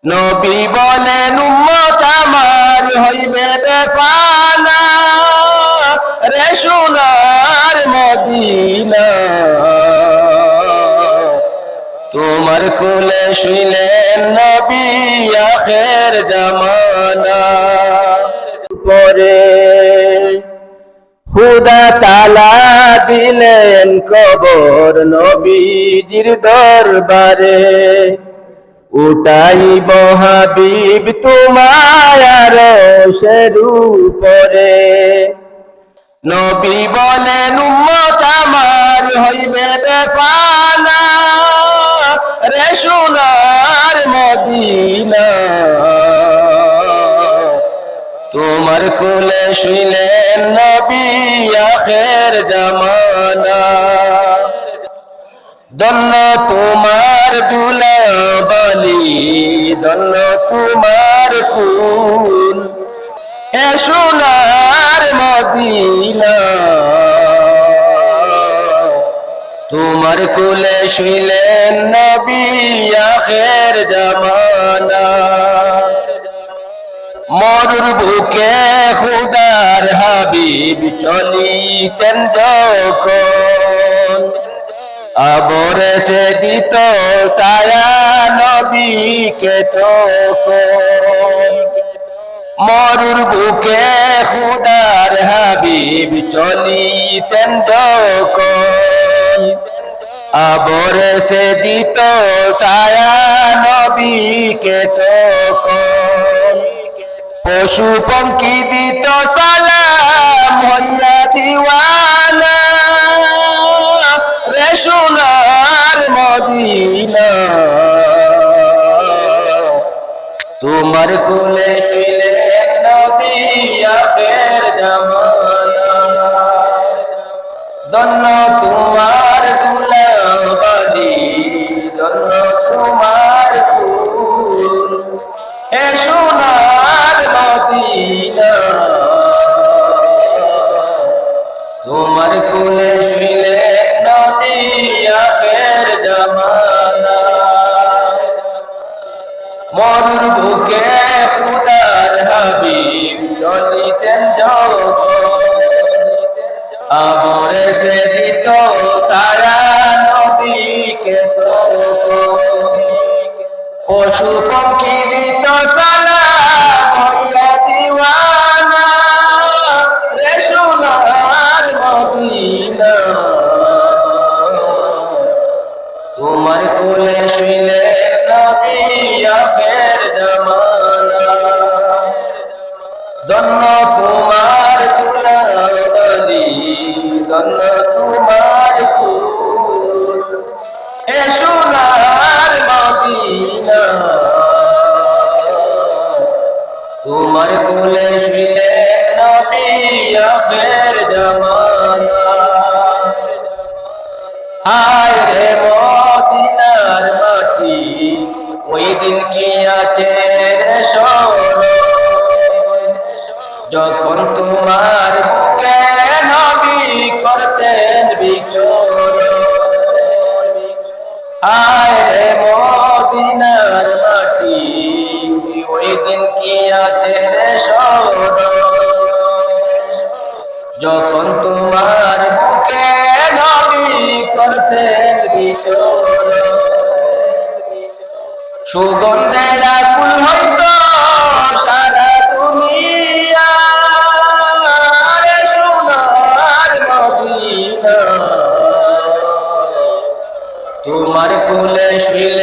নবী বলেন উম্মত আমার হইবে বেপানা রে সোনার মদিনা। তোমার কোলে শুইলেন নবী আখের জামানা। পরে খুদা তাআলা দিলেন কবর নবীজির দরবারে। উঠাইব হাবিব তোমায় আরশের উপরে। নবী বলেন উম্মত আমার হইবে বেপানা রে সোনার মদিনা। তোমার কোলে শুইলেন নবী আখের জামানা। ধন্য তোমার দুলাবালি ধন্য তোমার কুল এ সোনার মদিনা। তোমার কোলে শুইলেন নবী আখের জামানা। মরুর বুকে খুদার হাবিব চলিতেন যখন। আবরে সে দিত ছায়া নবীকে তখন। মরুর বুকে খুদার হাবিব চলিতেন যখন। আবরে সে দিত ছায়া নবীকে তখন। পশু পঙ্খী দিত সালাম হইয়া দিওয়ানা রে সোনার মদিনা। তোমার কোলে শুইলেন নবী আখের জামানা। ধন্য তোমার দুলাবালি ধন্য তোমার কুল এ সোনার মদিনা। তোমার কোলে শুইলেন নবী আখের জামানা। মরুর বুকে খুদার হাবিব চলিতেন যখন। আবরে সে দিত ছায়া নবীকে তখন। পশু পঙ্খী দিত সালাম হইয়া দিওয়ানা রে সোনার মদিনা। তোমার কোলে শুইলেন নবী আখের জামানা। ধন্য তোমার দুলাবালি ধন্য তোমার কুল এ সোনার মদিনা। তোমার কোলে শুইলেন নবী আখের জামানা। হায় রে মদিনার মাটি ওই দিন কি আছে রে স্মরণ। যখন তোমার বুকে নবী করতেন বিচরণ। হায় রে মদিনার মাটি ওই দিন কি আছে রে স্মরণ। যখন তোমার বুকে নবী করতেন বিচরণ। সুগন্ধের আকুল হইত সারা দুনিয়া রে সোনার মদিনা। তোমার কোলে শুইলেন